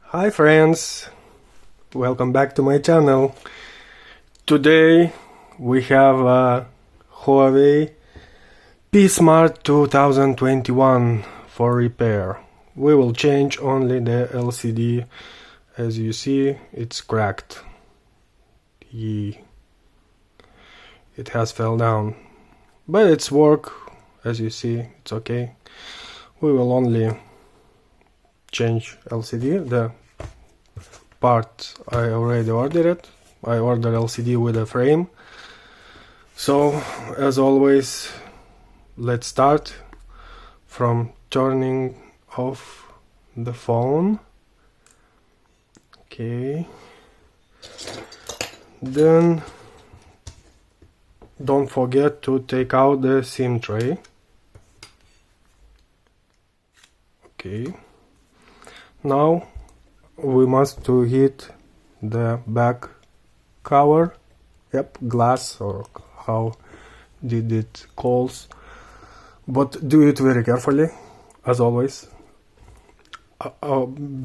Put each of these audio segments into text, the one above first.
Hi friends, welcome back to my channel. Today we have a Huawei P-Smart 2021 for repair. We will change only the LCD. As you see, it's cracked. It has fell down, but it's work. As you see, it's okay. We will only change LCD. The part I already ordered it. I ordered LCD with a frame. So as always, let's start from turning off the phone. Okay, then don't forget to take out the SIM tray. Okay, now we must to hit the back cover, glass, or how did it calls, but do it very carefully, as always,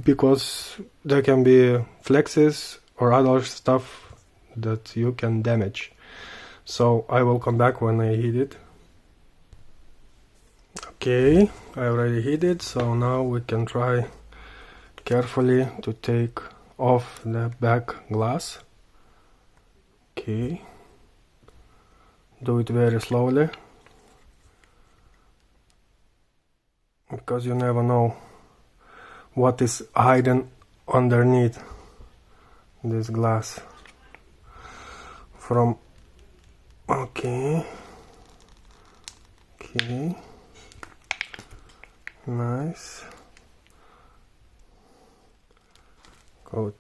because there can be flexes or other stuff that you can damage. So I will come back when I hit it. Okay, I already hit it, so now we can try carefully to take off the back glass. Okay, do it very slowly, because you never know what is hidden underneath this glass. Okay, nice. Good.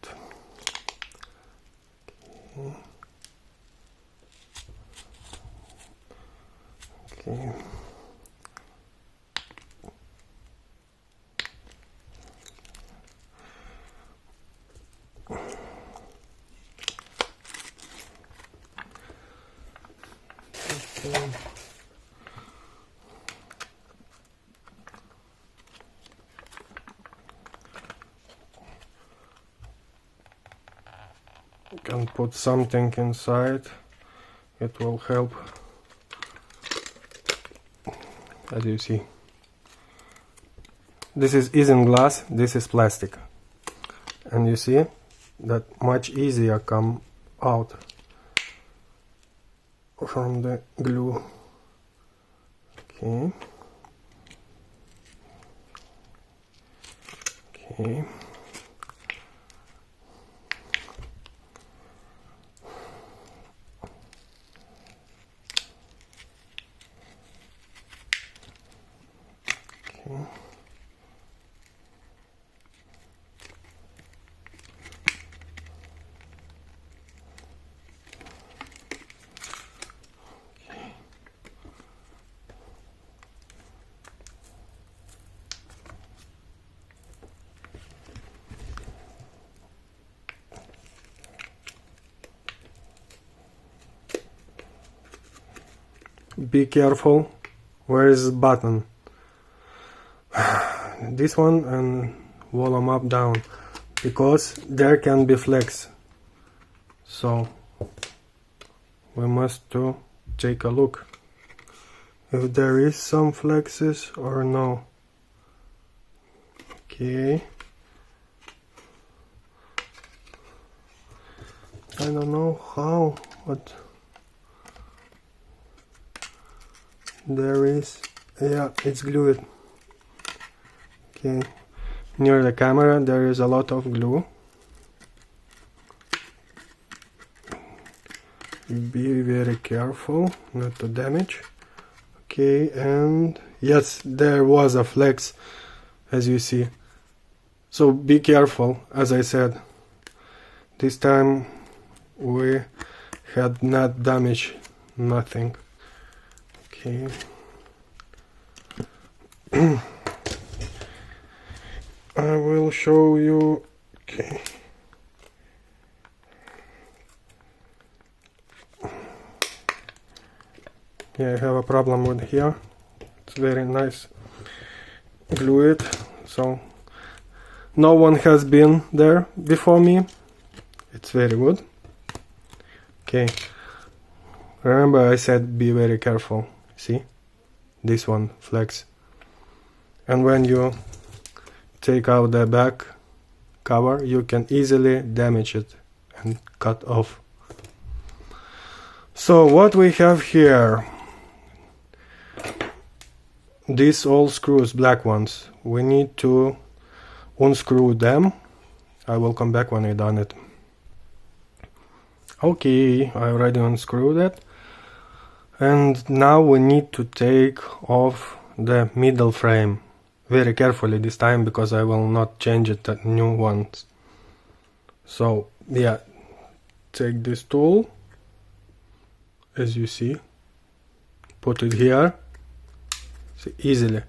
Okay. You can put something inside, it will help. As you see, this isn't glass, this is plastic, and you see that much easier come out from the glue. Okay. Be careful, where is the button? This one, and volume up down, because there can be flex, so we must to take a look if there is some flexes or no. Okay, I don't know how, but there is, it's glued. Okay, near the camera there is a lot of glue. Be very careful not to damage. Okay, and yes, there was a flex, as you see, so be careful. As I said, this time we had not damaged nothing. Okay. I will show you. Okay. Yeah, I have a problem with here. It's very nice glue it, so No one has been there before me. It's very good. Okay. Remember I said be very careful. See? This one flex. And when you take out the back cover, you can easily damage it and cut off. So what we have here, these all screws, black ones, we need to unscrew them. I will come back when I done it. Okay, I already unscrewed it. And now we need to take off the middle frame. Very carefully this time, because I will not change it to new ones. So yeah, take this tool, as you see, put it here. See, easily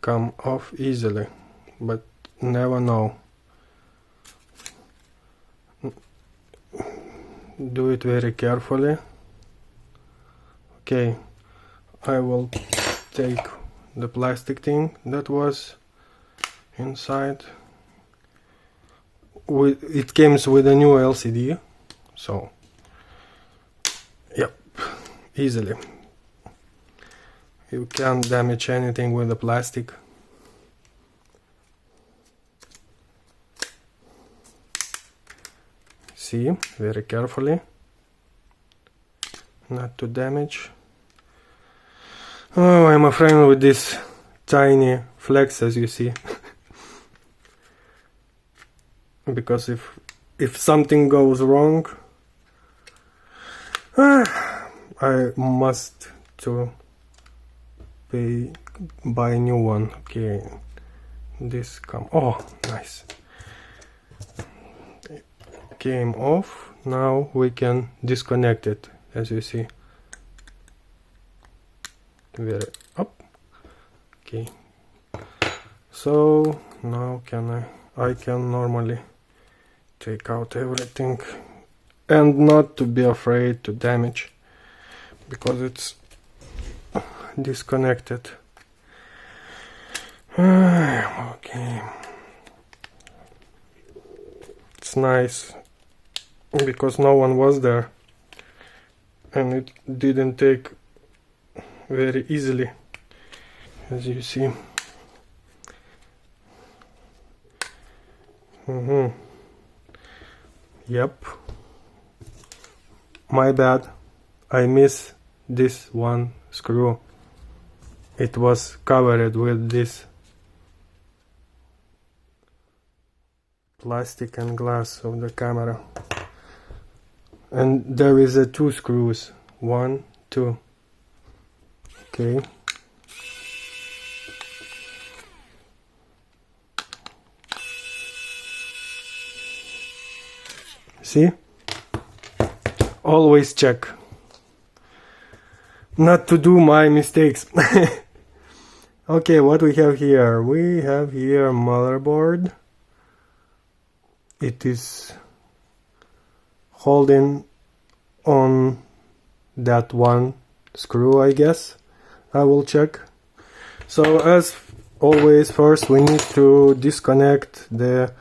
come off easily, but never know. Do it very carefully. Okay, I will take the plastic thing that was inside. It comes with a new LCD, so yep, easily. You can't damage anything with the plastic. See, very carefully, not to damage. Oh, I'm afraid with this tiny flex, as you see. Because if something goes wrong, I must to buy a new one. Okay, this come. Oh, nice. It came off. Now we can disconnect it, as you see. Very up. Okay. So now I can normally take out everything, and not to be afraid to damage, because it's disconnected. Okay. It's nice because no one was there, and it didn't take very easily, as you see. Yep, my bad, I missed this one screw. It was covered with this plastic and glass of the camera, and there is a 2 screws, 1, 2. Okay. See? Always check. Not to do my mistakes. Okay, what we have here? We have here motherboard. It is holding on that one screw, I guess. I will check. So as always, first we need to disconnect the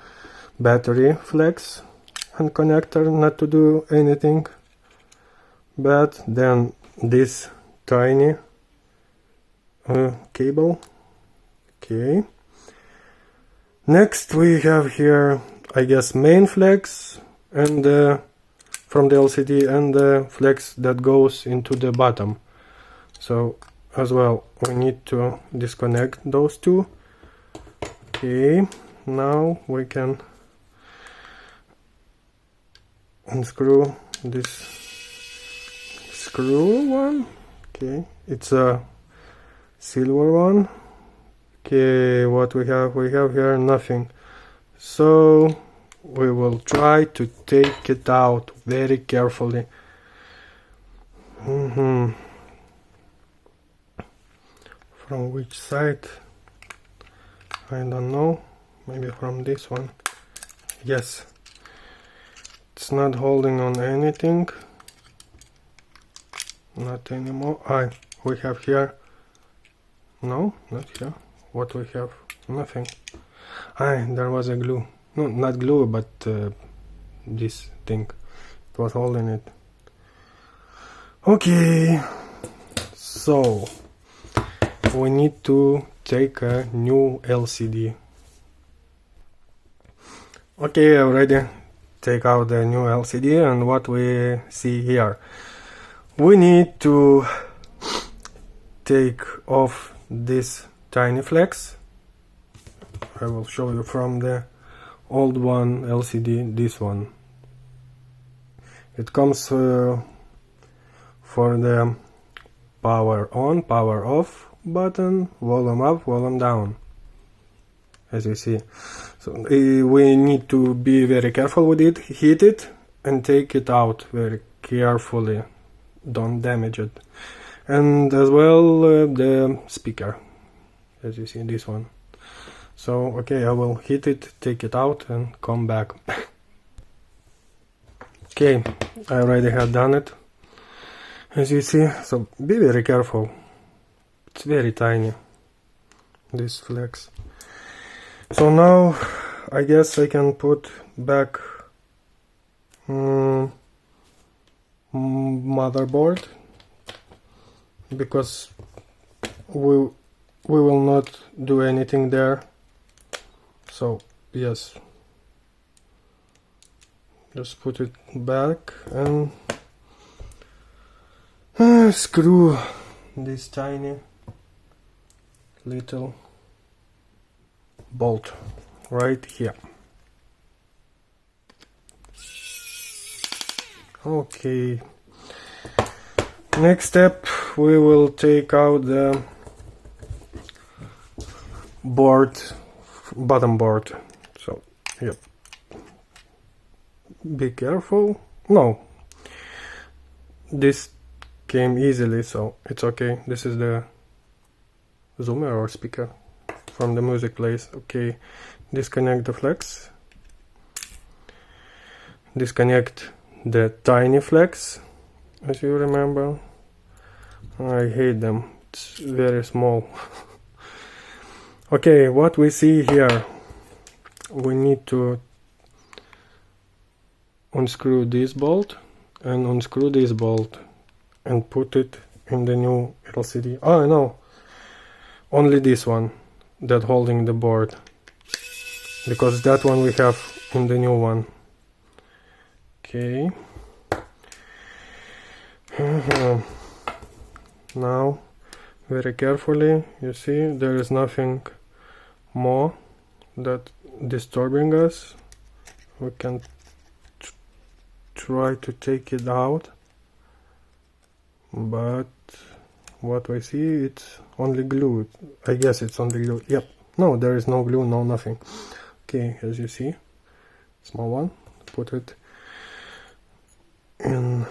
battery flex and connector, not to do anything bad. Then this tiny cable. Okay. Next we have here, I guess, main flex and from the LCD, and the flex that goes into the bottom. So as well we need to disconnect those two. Okay, now we can unscrew this screw one. Okay, it's a silver one. Okay, what we have here nothing, so we will try to take it out very carefully. From which side? I don't know, maybe from this one. Yes, it's not holding on anything, not anymore. We have here, no, not here. What we have? Nothing. There was a glue. No, not glue, but this thing. It was holding it. Okay, so we need to take a new LCD. Okay, I already take out the new LCD, and what we see here, we need to take off this tiny flex. I will show you from the old one LCD, this one. It comes for the power on, power off button, volume up, volume down, as you see. So we need to be very careful with it, hit it and take it out very carefully, don't damage it. And as well the speaker, as you see, this one. So okay, I will hit it, take it out and come back. Okay, I already have done it, as you see, so be very careful. It's very tiny, this flex. So now I guess I can put back motherboard, because we will not do anything there. So yes, just put it back and screw this tiny little bolt right here. Okay, next step, we will take out the board, bottom board. So yep, be careful. No, this came easily, so it's okay. This is the zoomer or speaker from the music place. Okay, disconnect the flex, disconnect the tiny flex, as you remember. I hate them, it's very small. Okay, what we see here, we need to unscrew this bolt and unscrew this bolt and put it in the new LCD. Oh no, only this one that holding the board, because that one we have in the new one. Okay. Now very carefully, you see there is nothing more that disturbing us. We can try to take it out, but what we see, it's only glue. I guess it's only glue. Yep, no, there is no glue, no nothing. Okay, as you see, small one, put it in.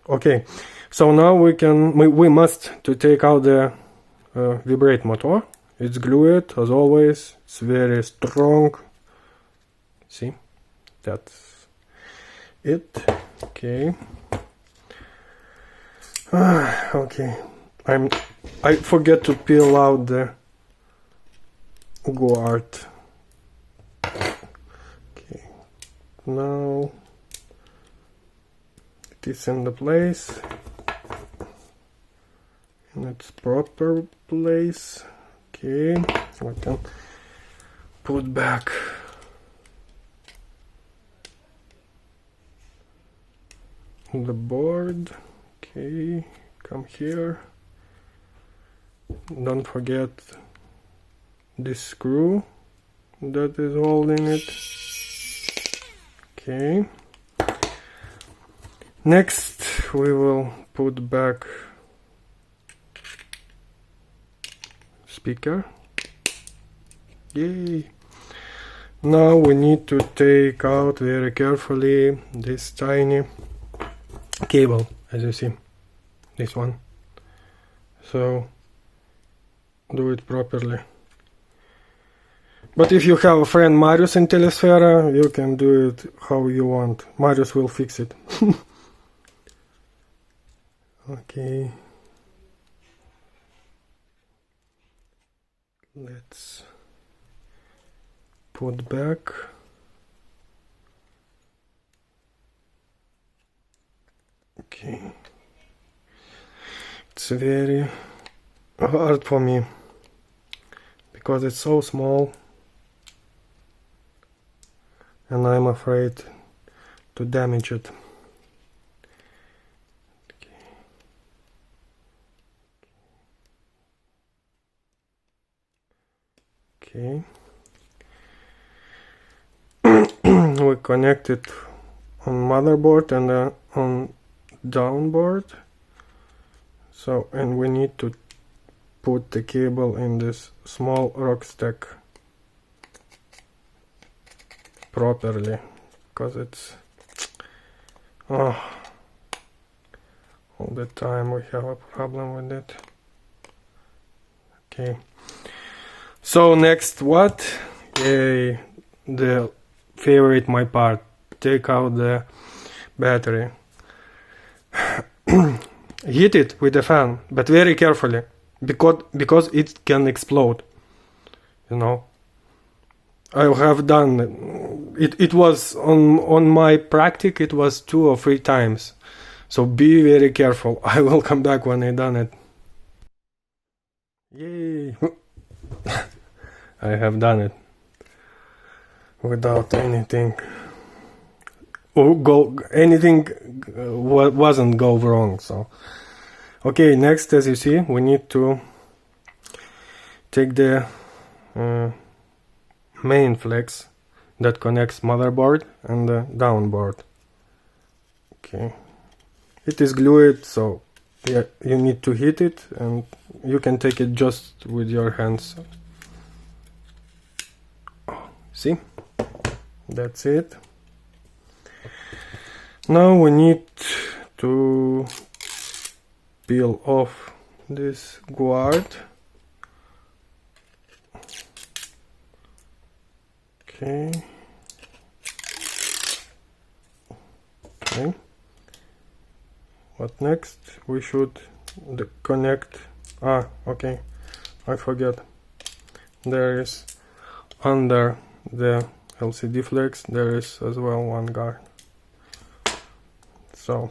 Okay, so now we must to take out the vibrate motor. It's glued as always, it's very strong. See, that's it. Okay. Okay, I forget to peel out the guard. Okay, now it is in the place, in its proper place. Okay, I can put back the board. Okay, come here. Don't forget this screw that is holding it. Okay. Next, we will put back speaker. Yay! Now we need to take out very carefully this tiny cable, as you see, this one. So do it properly. But if you have a friend Marius in Telesfera, you can do it how you want. Marius will fix it. Okay. Let's put back. Okay, it's very hard for me because it's so small and I'm afraid to damage it. Okay. We connect it on motherboard and on downboard. So, and we need to put the cable in this small rock stack properly, because it's all the time we have a problem with it. Okay, so next, what? Yay, the favorite my part, take out the battery. Heat it with a fan, but very carefully, because it can explode, you know. I have done it. It was on my practice. It was 2 or 3 times. So be very careful. I will come back when I done it. Yay! I have done it without anything. Anything wasn't go wrong. So okay. Next, as you see, we need to take the main flex that connects motherboard and the downboard. Okay, it is glued, so yeah, you need to heat it, and you can take it just with your hands. See, that's it. Now we need to peel off this guard. Okay. Okay. What next? We should connect. Okay. I forget. There is under the LCD flex. There is as well one guard. So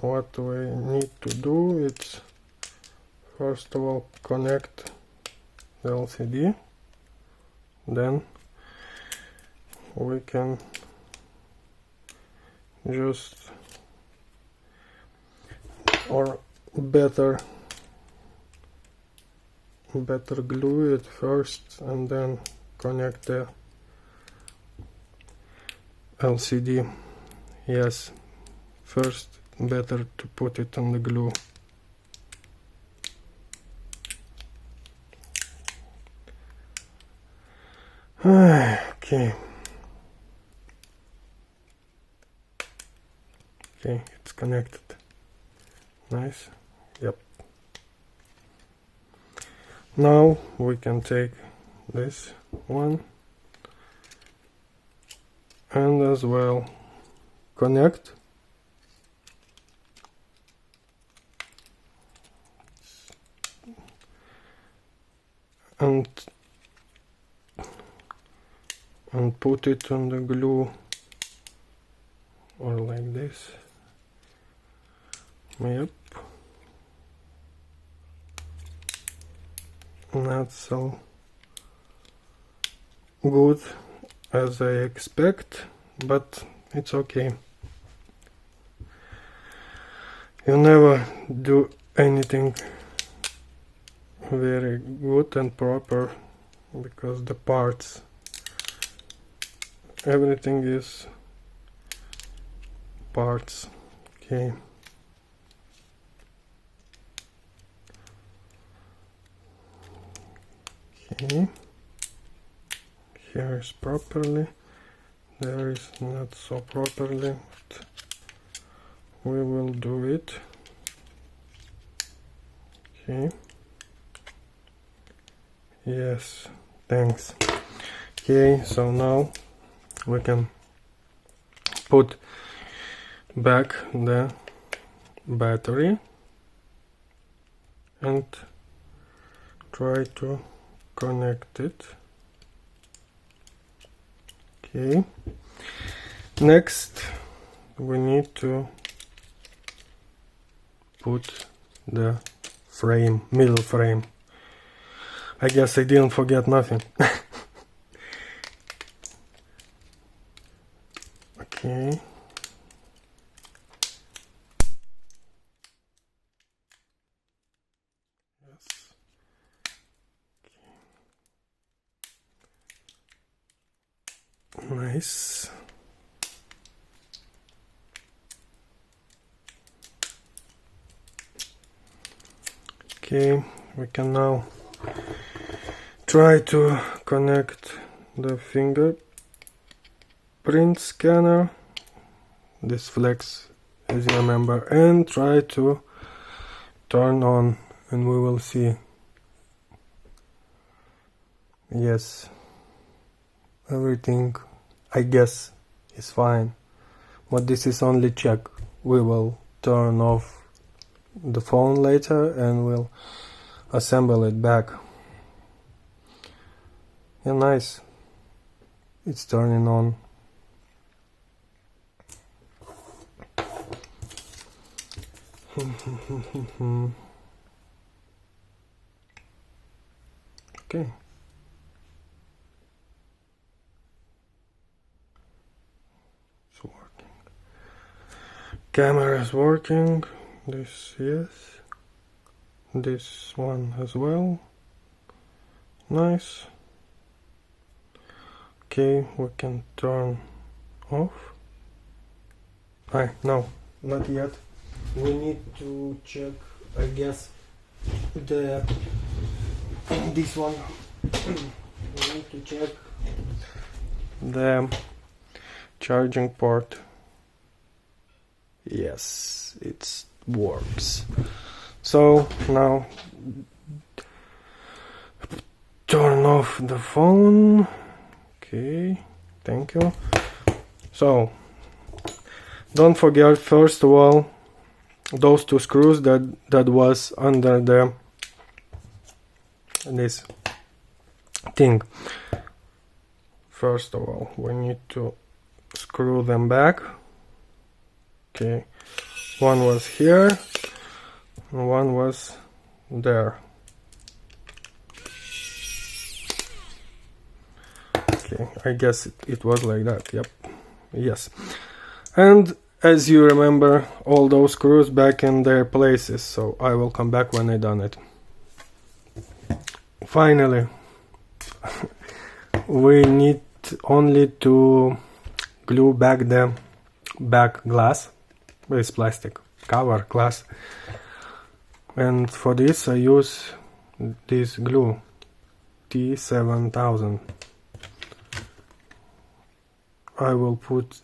what we need to do is first of all connect the LCD. Then we can just, or better glue it first and then connect the LCD. Yes, first better to put it on the glue. Okay. Okay, it's connected. Nice. Yep. Now we can take this one and as well connect. And put it on the glue, or like this. Yep. Not so good as I expect, but it's okay. You never do anything very good and proper, because the parts, everything is parts. Okay. Okay. Here is properly. There is not so properly, but we will do it. Okay. Yes, thanks. Okay, so now we can put back the battery and try to connect it. Okay, next we need to put the frame, middle frame. I guess I didn't forget nothing. Okay. Yes. Okay. Nice. Okay, we can now try to connect the fingerprint scanner, this flex as you remember, and try to turn on, and we will see. Yes, everything I guess is fine, but this is only check. We will turn off the phone later and we'll assemble it back. Yeah, nice, it's turning on. Okay. It's working. Camera is working. This, yes. This one as well. Nice. Okay, we can turn off. No, not yet. We need to check, I guess, this one. We need to check the charging port. Yes, it works. So now turn off the phone. Okay, thank you. So don't forget, first of all, those two screws that was under this thing. First of all, we need to screw them back. Okay, one was here and one was there. Okay, I guess it was like that. Yep, yes. And as you remember, all those screws back in their places, so I will come back when I done it. Finally, we need only to glue back the back glass with plastic cover glass, and for this I use this glue T7000. I will put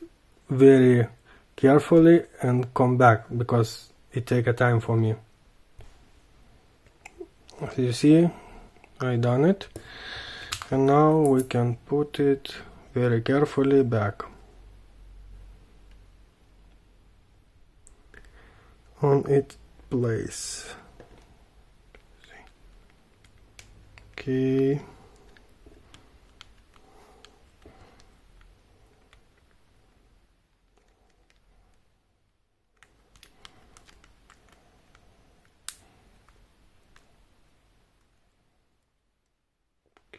very carefully and come back because it take a time for me. As you see, I done it, and now we can put it very carefully back on its place. Okay.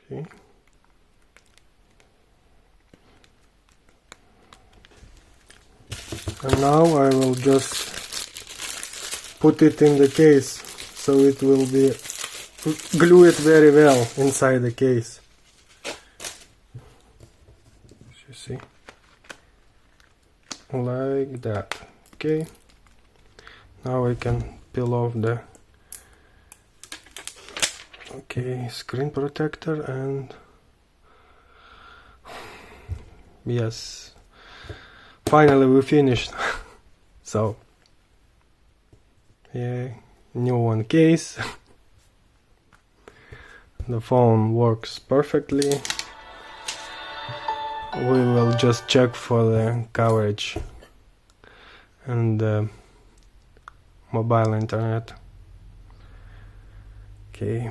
Okay. And now I will just put it in the case, so it will be glue it very well inside the case. As you see, like that. Okay. Now I can peel off the screen protector, and yes, finally we finished. So yeah, new one case. The phone works perfectly. We will just check for the coverage and the mobile internet. Okay.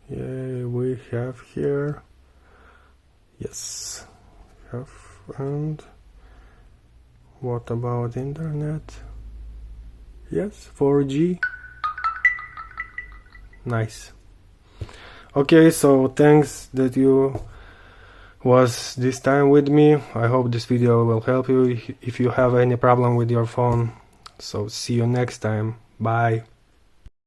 Yeah, we have here, yes, have. And what about internet? Yes, 4G. Nice. Okay, so thanks that you was this time with me. I hope this video will help you if you have any problem with your phone. So see you next time. Bye.